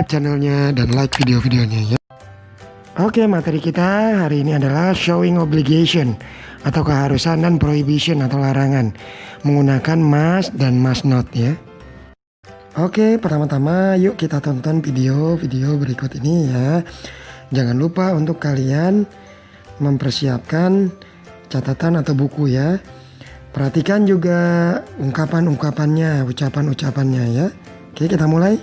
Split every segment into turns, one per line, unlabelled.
channelnya dan like video-videonya ya. Oke, materi kita hari ini adalah showing obligation atau keharusan dan prohibition atau larangan menggunakan must dan must not ya. Oke, pertama-tama yuk kita tonton video berikut ini ya. Jangan lupa untuk kalian mempersiapkan catatan atau buku ya. Perhatikan juga ungkapan-ungkapannya, ucapan-ucapannya ya. Oke, kita mulai.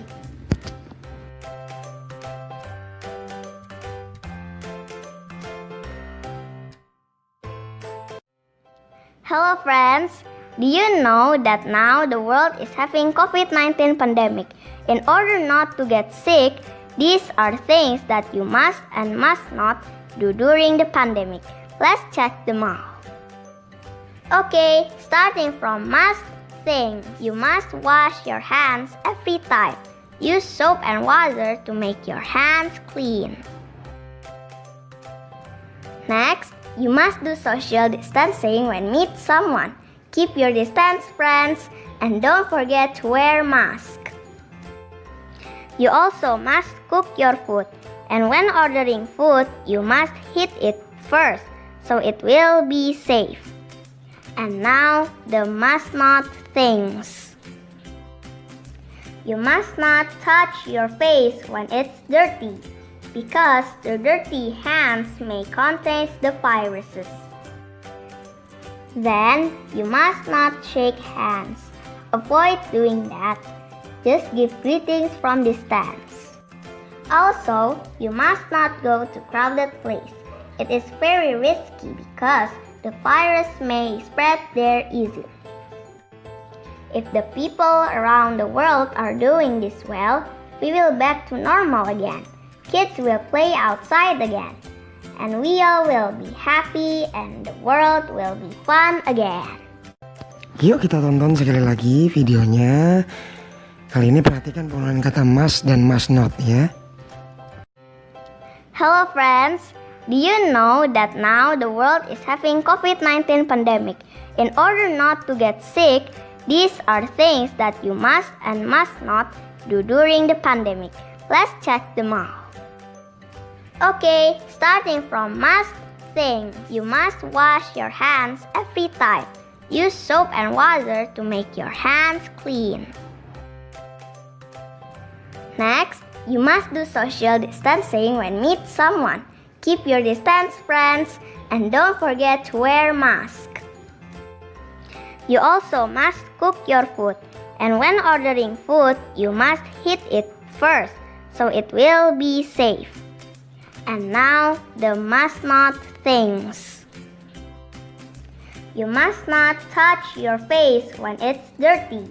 Hello friends, do you know that now the world is having COVID-19 pandemic? In order not to get sick, these are things that you must and must not do during the pandemic. Let's check them out. Okay, starting from must thing, you must wash your hands every time. Use soap and water to make your hands clean. Next, you must do social distancing when meet someone. Keep your distance, friends, and don't forget to wear mask. You also must cook your food, and when ordering food, you must heat it first so it will be safe. And now, the must not things. You must not touch your face when it's dirty, because the dirty hands may contain the viruses. Then, you must not shake hands. Avoid doing that. Just give greetings from distance. Also, you must not go to crowded place. It is very risky because the virus may spread there easily. If the people around the world are doing this well, we will back to normal again. Kids will play outside again, and we all will be happy and the world will be fun again.
Yuk kita tonton sekali lagi videonya. Kali ini perhatikan penggunaan kata must dan must not ya.
Hello friends, do you know that now the world is having COVID-19 pandemic? In order not to get sick, these are things that you must and must not do during the pandemic. Let's check them out. Okay, starting from must thing, you must wash your hands every time. Use soap and water to make your hands clean. Next, you must do social distancing when meet someone. Keep your distance, friends, and don't forget to wear mask. You also must cook your food, and when ordering food, you must heat it first so it will be safe. And now, the must not things. You must not touch your face when it's dirty,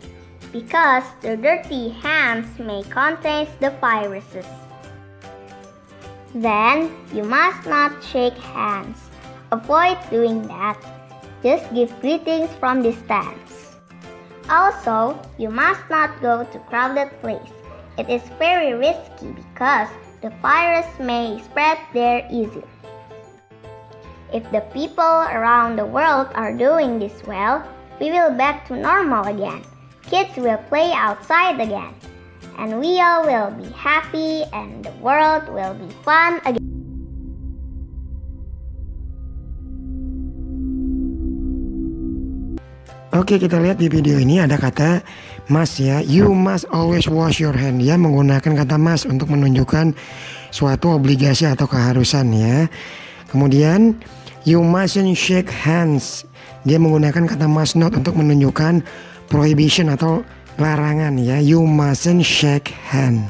because the dirty hands may contain the viruses. Then, you must not shake hands. Avoid doing that. Just give greetings from distance. Also, you must not go to crowded place. It is very risky because the virus may spread there easily. If the people around the world are doing this well, we will back to normal again. Kids will play outside again, and we all will be happy and the world will be fun again.
Oke, kita lihat di video ini ada kata must ya. You must always wash your hand. Dia menggunakan kata must untuk menunjukkan suatu obligasi atau keharusan ya. Kemudian you mustn't shake hands. Dia menggunakan kata must not untuk menunjukkan prohibition atau larangan ya. You mustn't shake hand.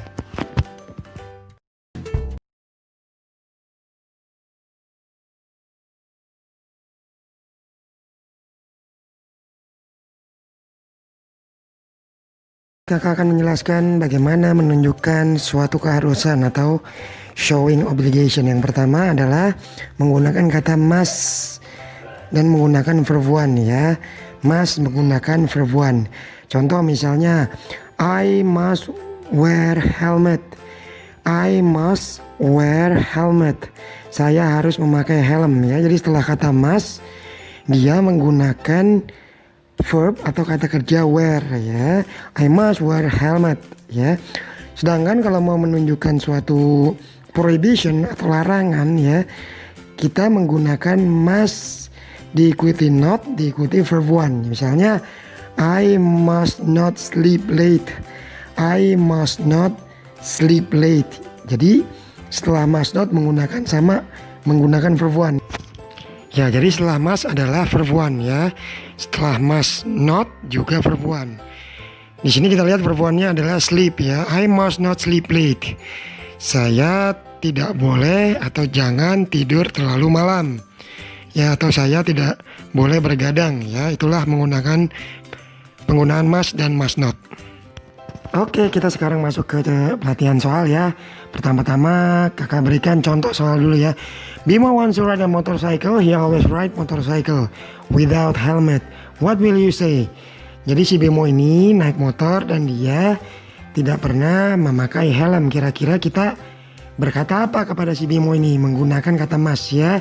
Kakak akan menjelaskan bagaimana menunjukkan suatu keharusan atau showing obligation. Yang pertama adalah menggunakan kata must dan menggunakan verb one ya. Must menggunakan verb one. Contoh misalnya, I must wear helmet. I must wear helmet. Saya harus memakai helm ya. Jadi setelah kata must, dia menggunakan verb atau kata kerja wear ya. I must wear helmet ya. Sedangkan kalau mau menunjukkan suatu prohibition atau larangan ya, kita menggunakan must diikuti not, diikuti verb one. Misalnya I must not sleep late. I must not sleep late. Jadi setelah must not menggunakan verb one. Ya, jadi setelah must adalah verb one ya. Setelah must not juga verb one. Di sini kita lihat verb one-nya adalah sleep ya. I must not sleep late. Saya tidak boleh atau jangan tidur terlalu malam. Ya, atau saya tidak boleh bergadang ya. Itulah penggunaan must dan must not. Oke, kita sekarang masuk ke pelatihan soal ya. Pertama-tama kakak berikan contoh soal dulu ya. Bimo wants to ride a motorcycle. He always ride motorcycle without helmet. What will you say? Jadi si Bimo ini naik motor dan dia tidak pernah memakai helm. Kira-kira kita berkata apa kepada si Bimo ini? Menggunakan kata must ya.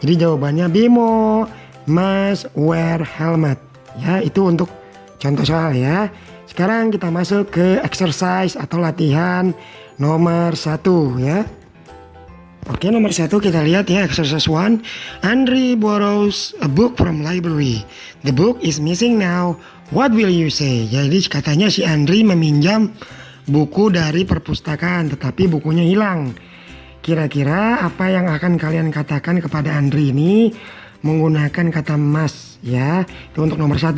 Jadi jawabannya Bimo must wear helmet. Ya, itu untuk contoh soal ya. Sekarang kita masuk ke exercise atau latihan nomor 1 ya. Oke, nomor 1 kita lihat ya, exercise 1. Andri borrows a book from library. The book is missing now. What will you say? Jadi katanya si Andri meminjam buku dari perpustakaan, tetapi bukunya hilang. Kira-kira apa yang akan kalian katakan kepada Andri ini menggunakan kata must ya. Itu untuk nomor 1.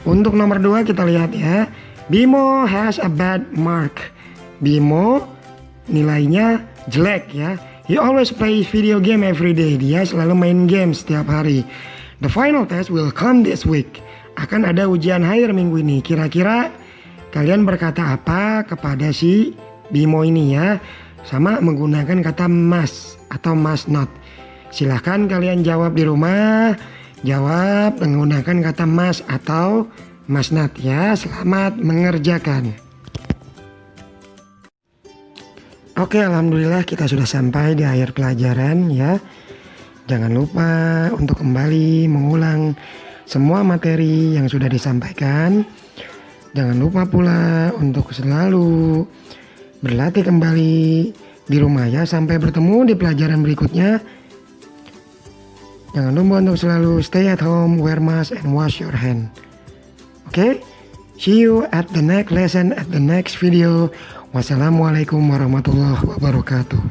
Untuk nomor 2 kita lihat ya. Bimo has a bad mark. Bimo nilainya jelek ya. He always plays video game every day. Dia selalu main game setiap hari. The final test will come this week. Akan ada ujian akhir minggu ini. Kira-kira kalian berkata apa kepada si Bimo ini ya? Sama menggunakan kata must atau must not. Silahkan kalian jawab di rumah. Jawab menggunakan kata must atau must not ya. Selamat mengerjakan. Oke, alhamdulillah kita sudah sampai di akhir pelajaran ya. Jangan lupa untuk kembali mengulang semua materi yang sudah disampaikan. Jangan lupa pula untuk selalu berlatih kembali di rumah ya. Sampai bertemu di pelajaran berikutnya. Jangan lupa untuk selalu stay at home, wear mask, and wash your hand. Okay? See you at the next lesson, at the next video. Wassalamualaikum warahmatullahi wabarakatuh.